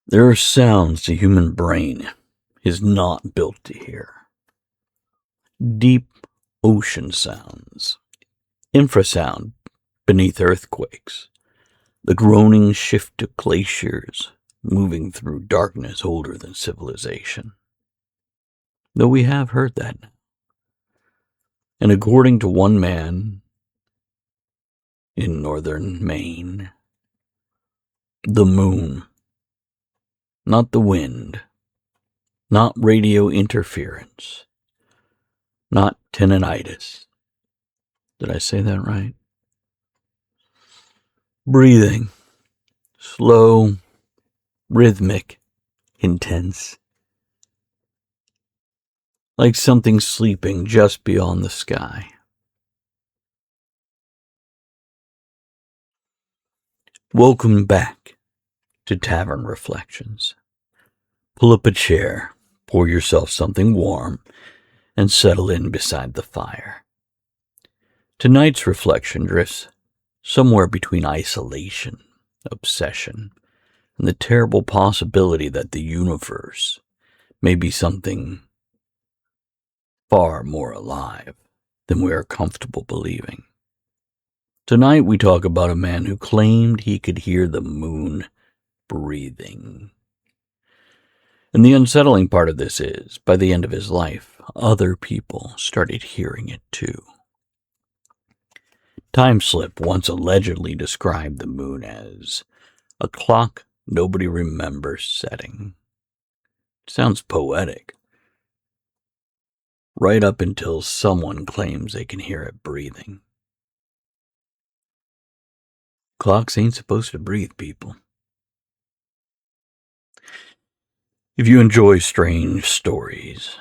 There are sounds the human brain is not built to hear. Deep ocean sounds, infrasound beneath earthquakes, the groaning shift of glaciers moving through darkness older than civilization. Though we have heard that now. And according to one man in northern Maine, the moon, not the wind, not radio interference, not tinnitus. Did I say that right? Breathing, slow, rhythmic, intense, like something sleeping just beyond the sky. Welcome back to Tavern Reflections. Pull up a chair, pour yourself something warm, and settle in beside the fire. Tonight's reflection drifts somewhere between isolation, obsession, and the terrible possibility that the universe may be something far more alive than we are comfortable believing. Tonight we talk about a man who claimed he could hear the moon breathing. And the unsettling part of this is, by the end of his life, other people started hearing it too. Timeslip once allegedly described the moon as a clock nobody remembers setting. Sounds poetic. Right up until someone claims they can hear it breathing. Clocks ain't supposed to breathe, people. If you enjoy strange stories,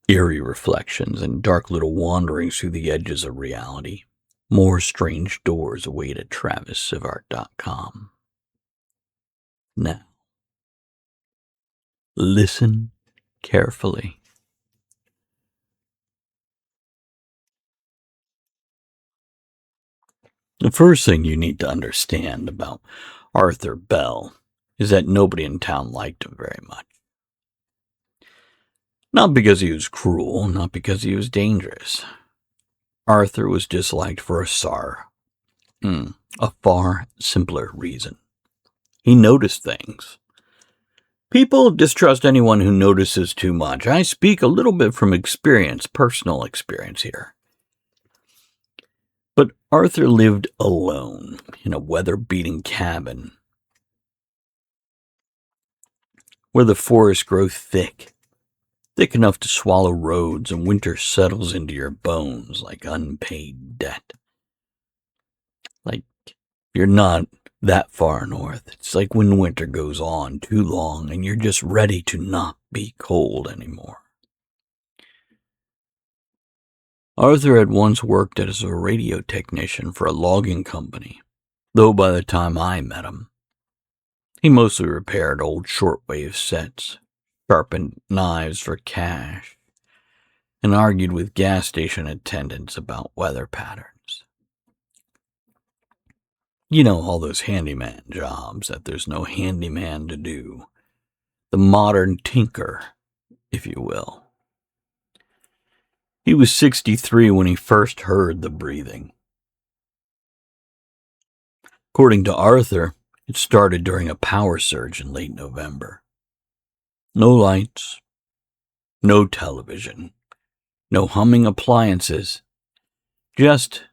eerie reflections, and dark little wanderings through the edges of reality, more strange doors await at TravisSivart.com. Now, listen carefully. The first thing you need to understand about Arthur Bell is that nobody in town liked him very much. Not because he was cruel, not because he was dangerous. Arthur was disliked for a far simpler reason. He noticed things. People distrust anyone who notices too much. I speak a little bit from experience, personal experience here. But Arthur lived alone in a weather-beaten cabin where the forests grow thick enough to swallow roads, and winter settles into your bones like unpaid debt. Like, you're not that far north. It's like when winter goes on too long and you're just ready to not be cold anymore. Arthur had once worked as a radio technician for a logging company, though by the time I met him, he mostly repaired old shortwave sets, sharpened knives for cash, and argued with gas station attendants about weather patterns. You know, all those handyman jobs that there's no handyman to do. The modern tinker, if you will. He was 63 when he first heard the breathing. According to Arthur, it started during a power surge in late November. No lights, no television, no humming appliances, just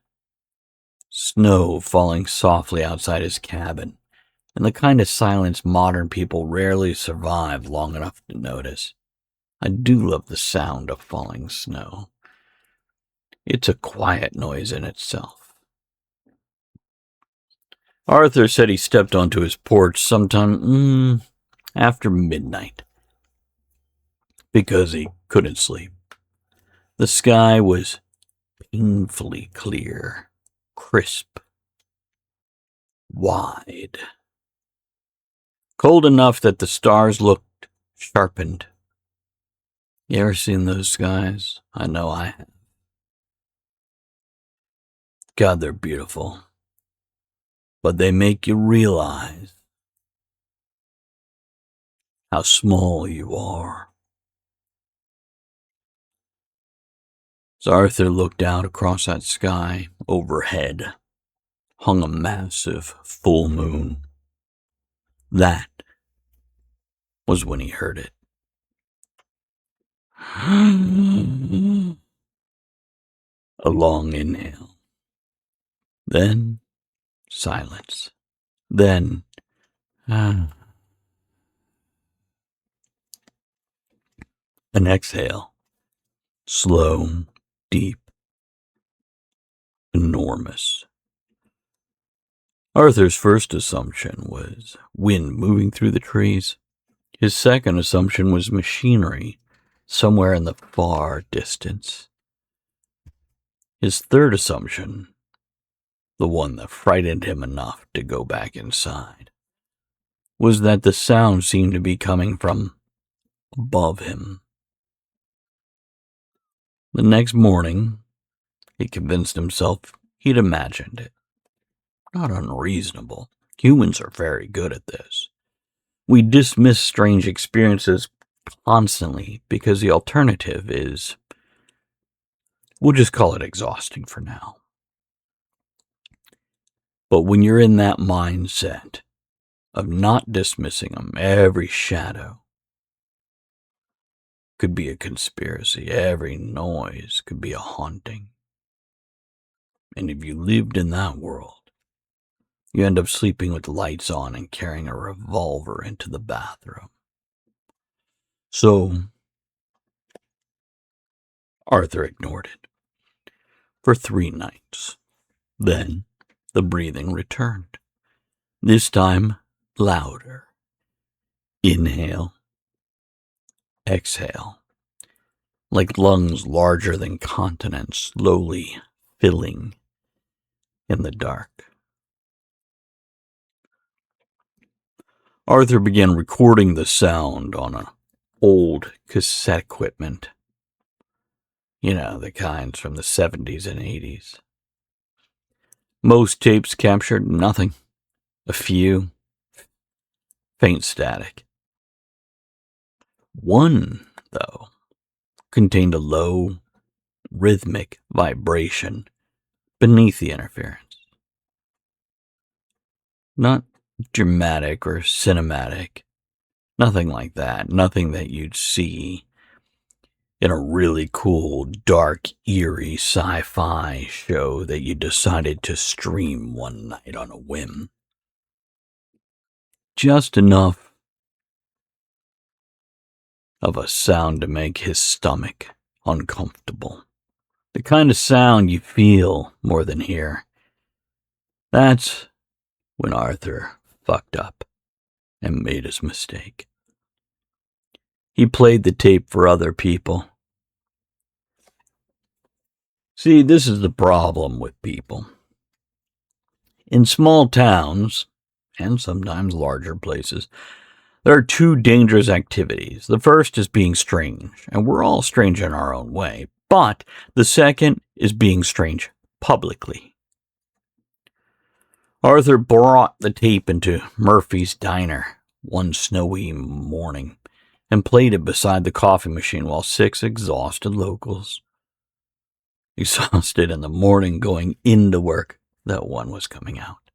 snow falling softly outside his cabin, and the kind of silence modern people rarely survive long enough to notice. I do love the sound of falling snow. It's a quiet noise in itself. Arthur said he stepped onto his porch sometime after midnight because he couldn't sleep. The sky was painfully clear, crisp, wide. Cold enough that the stars looked sharpened. You ever seen those skies? I know I have. God, they're beautiful. But they make you realize how small you are. As Arthur looked out across that sky, overhead hung a massive full moon. That was when he heard it. A long inhale. Then silence. Then an exhale. Slow, deep, enormous. Arthur's first assumption was wind moving through the trees. His second assumption was machinery somewhere in the far distance. His third assumption, the one that frightened him enough to go back inside, was that the sound seemed to be coming from above him. The next morning, he convinced himself he'd imagined it. Not unreasonable. Humans are very good at this. We dismiss strange experiences constantly because the alternative is, we'll just call it exhausting for now. But when you're in that mindset of not dismissing them, every shadow could be a conspiracy, every noise could be a haunting. And if you lived in that world, you end up sleeping with lights on and carrying a revolver into the bathroom. So, Arthur ignored it for 3 nights. Then, the breathing returned. This time, louder. Inhale. Exhale. Like lungs larger than continents, slowly filling in the dark. Arthur began recording the sound on an old cassette equipment. You know, the kinds from the 70s and 80s. Most tapes captured nothing. A few. Faint static. One, though, contained a low, rhythmic vibration beneath the interference. Not dramatic or cinematic. Nothing like that. Nothing that you'd see in a really cool, dark, eerie sci-fi show that you decided to stream one night on a whim. Just enough of a sound to make his stomach uncomfortable. The kind of sound you feel more than hear. That's when Arthur fucked up and made his mistake. He played the tape for other people. See, this is the problem with people. In small towns, and sometimes larger places, there are 2 dangerous activities. The first is being strange, and we're all strange in our own way. But the second is being strange publicly. Arthur brought the tape into Murphy's diner one snowy morning and played it beside the coffee machine while 6 exhausted locals, exhausted in the morning going into work, that one was coming out.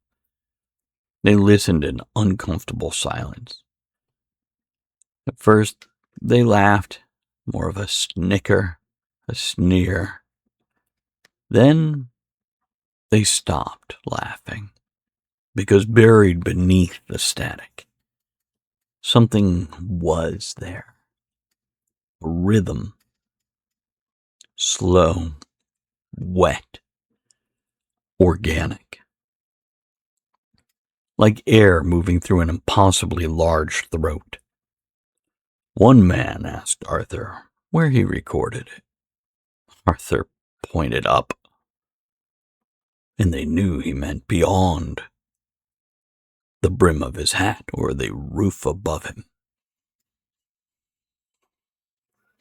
They listened in uncomfortable silence. At first, they laughed, more of a snicker, a sneer. Then, they stopped laughing, because buried beneath the static, something was there. A rhythm. Slow, wet, organic. Like air moving through an impossibly large throat. One man asked Arthur where he recorded it. Arthur pointed up, and they knew he meant beyond the brim of his hat or the roof above him.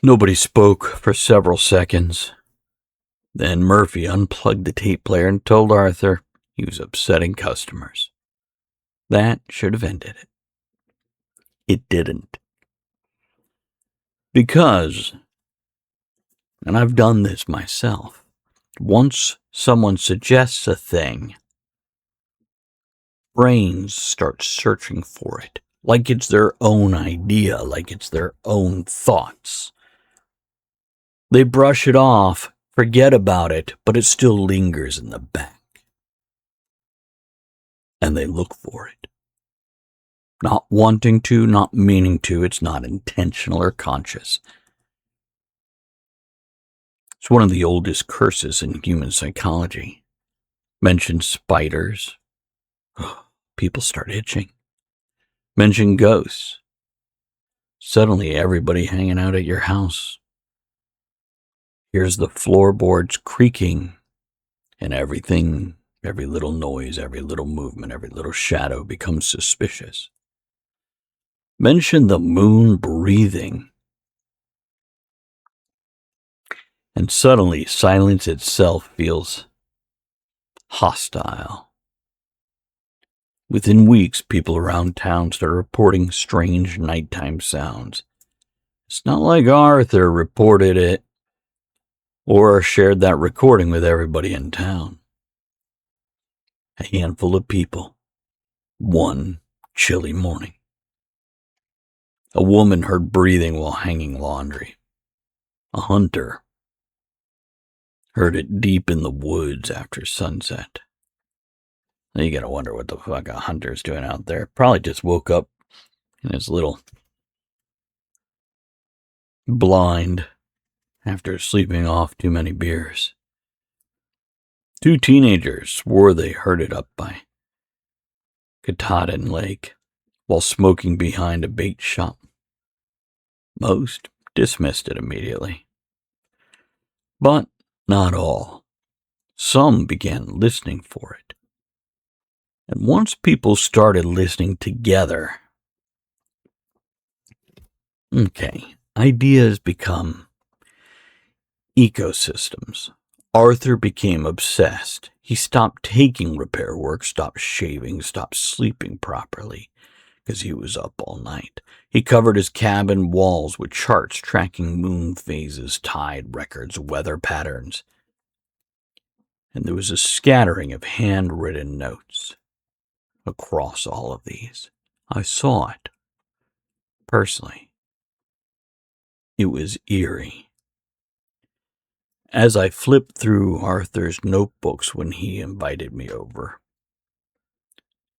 Nobody spoke for several seconds. Then Murphy unplugged the tape player and told Arthur he was upsetting customers. That should have ended it. It didn't. Because, and I've done this myself, once someone suggests a thing, brains start searching for it, like it's their own idea, like it's their own thoughts. They brush it off, forget about it, but it still lingers in the back. And they look for it. Not wanting to, not meaning to, it's not intentional or conscious. It's one of the oldest curses in human psychology. Mention spiders, people start itching. Mention ghosts, suddenly everybody hanging out at your house hears the floorboards creaking, and everything, every little noise, every little movement, every little shadow becomes suspicious. Mention the moon breathing, and suddenly silence itself feels hostile. Within weeks, people around town start reporting strange nighttime sounds. It's not like Arthur reported it or shared that recording with everybody in town. A handful of people, one chilly morning. A woman heard breathing while hanging laundry. A hunter heard it deep in the woods after sunset. Now you gotta wonder what the fuck a hunter's doing out there. Probably just woke up in his little blind after sleeping off too many beers. Two teenagers swore they heard it up by Katahdin Lake while smoking behind a bait shop. Most dismissed it immediately. But not all. Some began listening for it. And once people started listening together, ideas become ecosystems. Arthur became obsessed. He stopped taking repair work, stopped shaving, stopped sleeping properly because he was up all night. He covered his cabin walls with charts tracking moon phases, tide records, weather patterns. And there was a scattering of handwritten notes across all of these. I saw it. Personally, it was eerie. As I flipped through Arthur's notebooks when he invited me over,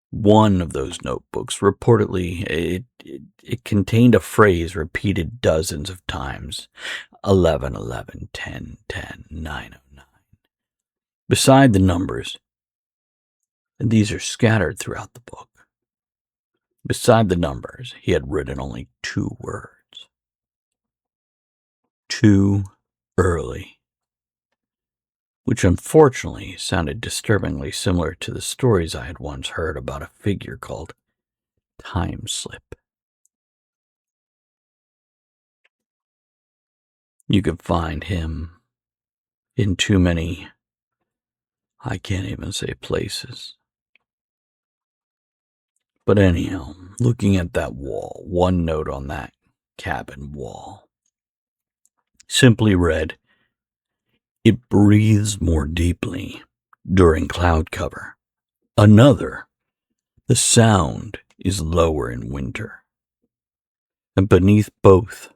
one of those notebooks reportedly it contained a phrase repeated dozens of times: 11, 11, 10, 10, 909. Beside the numbers, and these are scattered throughout the book, beside the numbers, he had written only 2 words. Too early. Which unfortunately sounded disturbingly similar to the stories I had once heard about a figure called Time Slip. You could find him in too many, I can't even say places. But anyhow, looking at that wall, one note on that cabin wall simply read, "It breathes more deeply during cloud cover." Another, "The sound is lower in winter." And beneath both,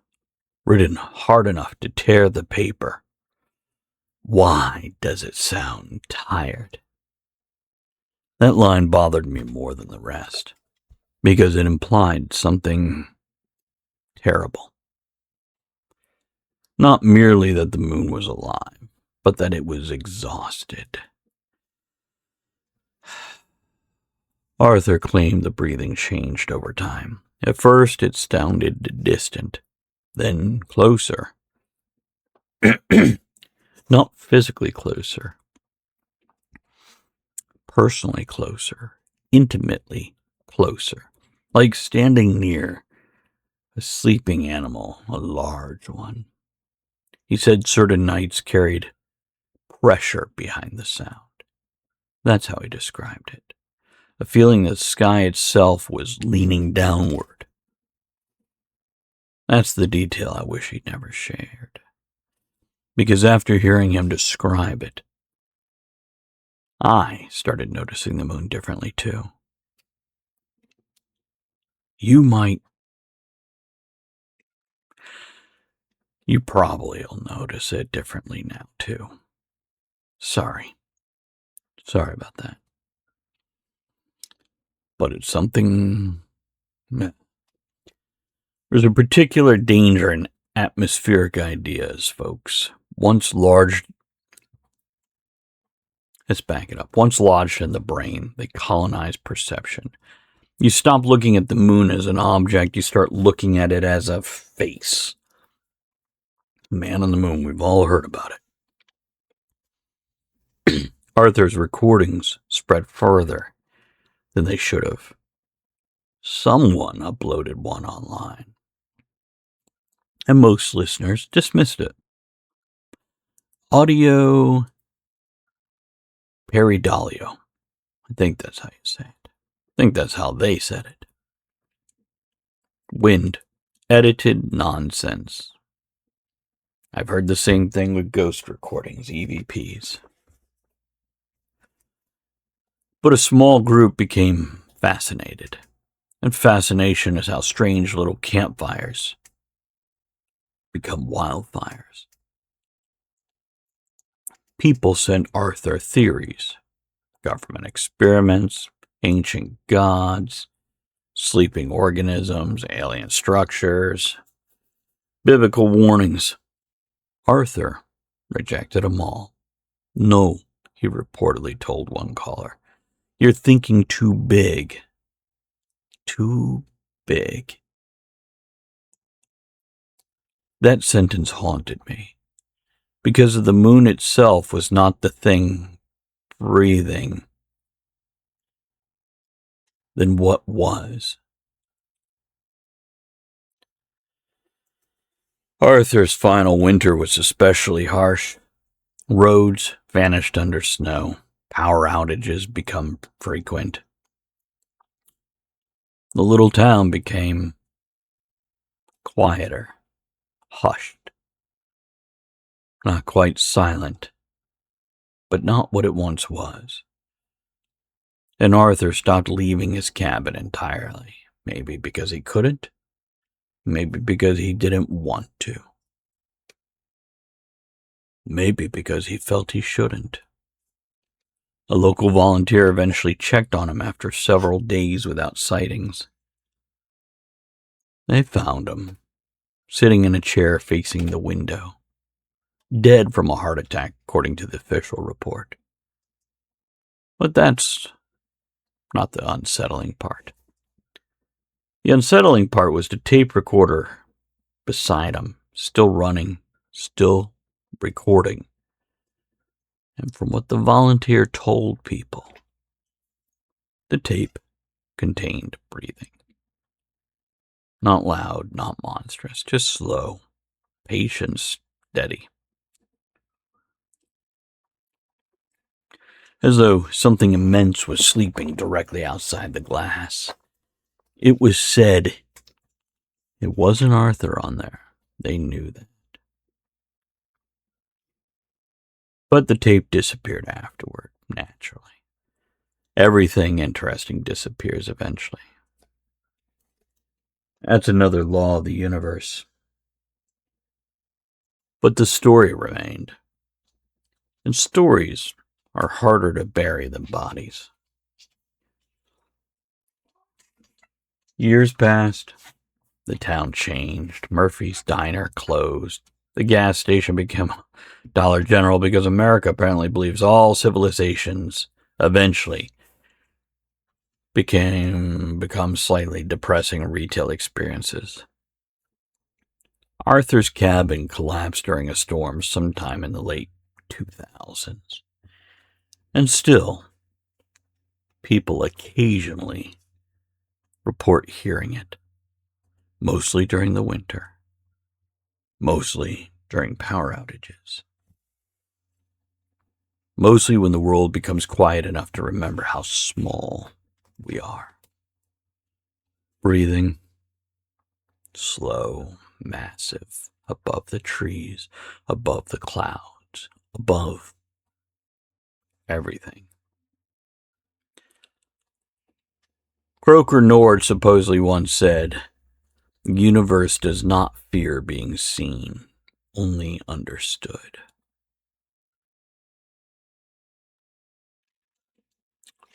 written hard enough to tear the paper, "Why does it sound tired?" That line bothered me more than the rest, because it implied something terrible. Not merely that the moon was alive, but that it was exhausted. Arthur claimed the breathing changed over time. At first it sounded distant, then closer. Not physically closer, personally closer, intimately closer, like standing near a sleeping animal, a large one. He said certain nights carried pressure behind the sound. That's how he described it. A feeling that the sky itself was leaning downward. That's the detail I wish he'd never shared. Because after hearing him describe it, I started noticing the moon differently too. You probably will notice it differently now too. Sorry about that. But it's something. There's a particular danger in atmospheric ideas, folks. Let's back it up. Once lodged in the brain, they colonize perception. You stop looking at the moon as an object, you start looking at it as a face. Man on the moon, we've all heard about it. Arthur's recordings spread further than they should have. Someone uploaded one online, and most listeners dismissed it. Audio Pareidolia. I think that's how you say it. I think that's how they said it. Wind. Edited nonsense. I've heard the same thing with ghost recordings, EVPs. But a small group became fascinated. And fascination is how strange little campfires become wildfires. People sent Arthur theories, government experiments, ancient gods, sleeping organisms, alien structures, biblical warnings. Arthur rejected them all. No, he reportedly told one caller. You're thinking too big. Too big. That sentence haunted me, because the moon itself was not the thing breathing. Then what was? Arthur's final winter was especially harsh. Roads vanished under snow. Power outages become frequent. The little town became quieter, hushed. Not quite silent, but not what it once was. And Arthur stopped leaving his cabin entirely. Maybe because he couldn't. Maybe because he didn't want to. Maybe because he felt he shouldn't. A local volunteer eventually checked on him after several days without sightings. They found him, sitting in a chair facing the window, dead from a heart attack, according to the official report. But that's not the unsettling part. The unsettling part was the tape recorder beside him, still running, still recording. And from what the volunteer told people, the tape contained breathing. Not loud, not monstrous, just slow, patient, steady. As though something immense was sleeping directly outside the glass. It was said it wasn't Arthur on there. They knew that. But the tape disappeared afterward, naturally. Everything interesting disappears eventually. That's another law of the universe. But the story remained. And stories are harder to bury than bodies. Years passed. The town changed. Murphy's Diner closed. The gas station became Dollar General because America apparently believes all civilizations eventually become slightly depressing retail experiences. Arthur's cabin collapsed during a storm sometime in the late 2000s. And still, people occasionally report hearing it. Mostly during the winter. Mostly during power outages. Mostly when the world becomes quiet enough to remember how small we are. Breathing. Slow. massive, above the trees, above the clouds, above everything. Croker Nord supposedly once said, "The universe does not fear being seen, only understood."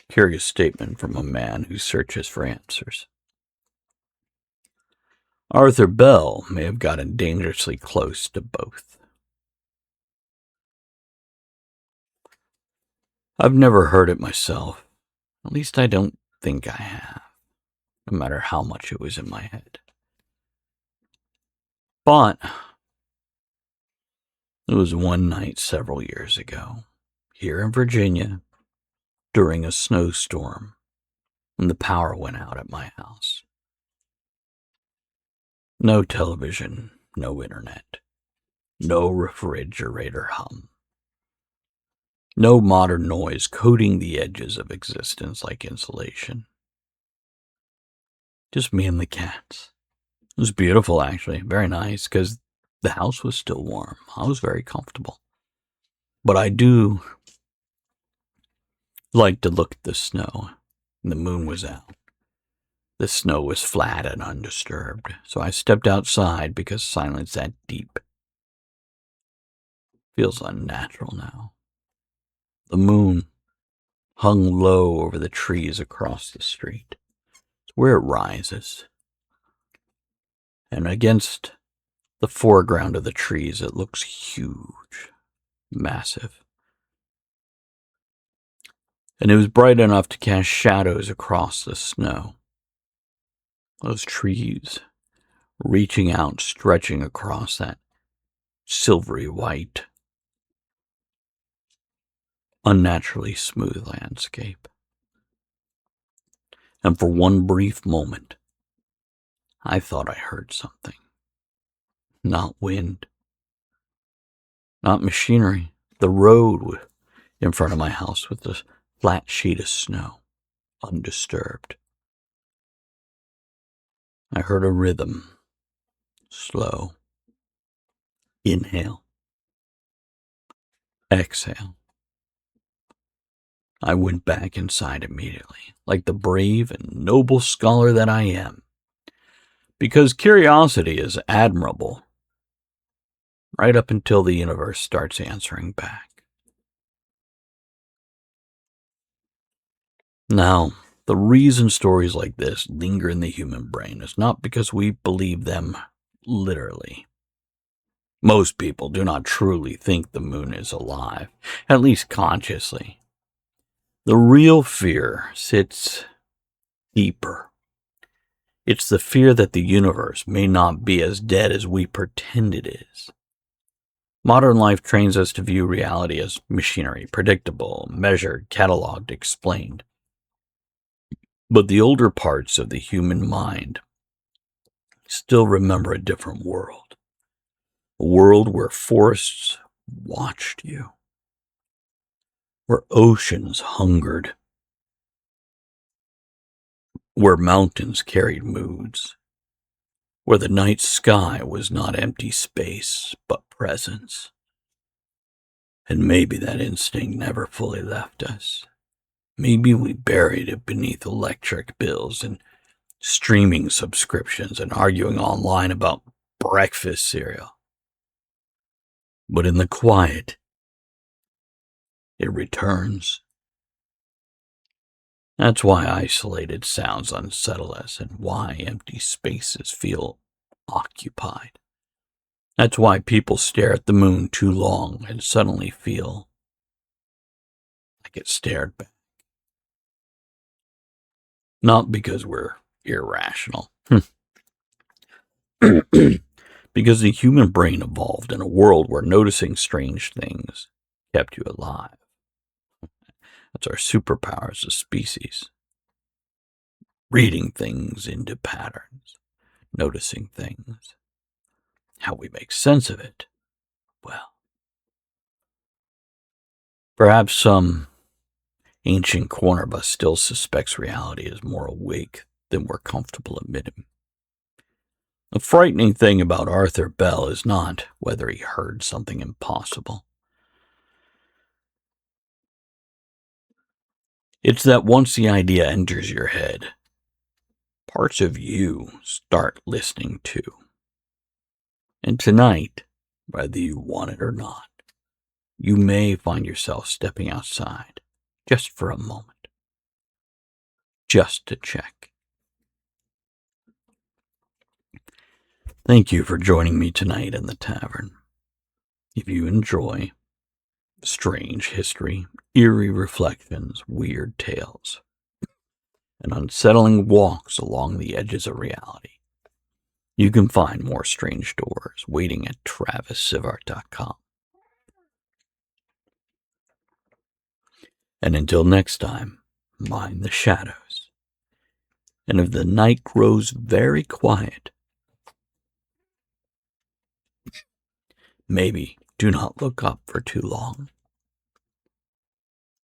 Curious statement from a man who searches for answers. Arthur Bell may have gotten dangerously close to both. I've never heard it myself. At least I don't think I have, no matter how much it was in my head. But it was one night several years ago, here in Virginia, during a snowstorm, when the power went out at my house. No television, no internet, no refrigerator hum. No modern noise coating the edges of existence like insulation. Just me and the cats. It was beautiful, actually. Very nice, because the house was still warm. I was very comfortable. But I do like to look at the snow. The moon was out. The snow was flat and undisturbed, so I stepped outside because silence that deep feels unnatural now. The moon hung low over the trees across the street. It's where it rises. And against the foreground of the trees, it looks huge, massive. And it was bright enough to cast shadows across the snow. Those trees reaching out, stretching across that silvery white, unnaturally smooth landscape. And for one brief moment, I thought I heard something. Not wind, not machinery. The road in front of my house with the flat sheet of snow, undisturbed. I heard a rhythm, slow. Inhale, exhale. I went back inside immediately, like the brave and noble scholar that I am, because curiosity is admirable right up until the universe starts answering back. Now, the reason stories like this linger in the human brain is not because we believe them literally. Most people do not truly think the moon is alive, at least consciously. The real fear sits deeper. It's the fear that the universe may not be as dead as we pretend it is. Modern life trains us to view reality as machinery, predictable, measured, cataloged, explained. But the older parts of the human mind still remember a different world. A world where forests watched you, where oceans hungered, where mountains carried moods, where the night sky was not empty space, but presence. And maybe that instinct never fully left us. Maybe we buried it beneath electric bills and streaming subscriptions and arguing online about breakfast cereal. But in the quiet, it returns. That's why isolated sounds unsettle us and why empty spaces feel occupied. That's why people stare at the moon too long and suddenly feel like it stared back. Not because we're irrational. Because the human brain evolved in a world where noticing strange things kept you alive. That's our superpower as a species. Reading things into patterns, noticing things. How we make sense of it, well, perhaps some ancient corner of us still suspects reality is more awake than we're comfortable admitting. The frightening thing about Arthur Bell is not whether he heard something impossible. It's that once the idea enters your head, parts of you start listening too. And tonight, whether you want it or not, you may find yourself stepping outside just for a moment, just to check. Thank you for joining me tonight in the tavern. If you enjoy strange history, eerie reflections, weird tales, and unsettling walks along the edges of reality, you can find more strange doors waiting at TravisSivart.com. And until next time, mind the shadows. And if the night grows very quiet, maybe do not look up for too long.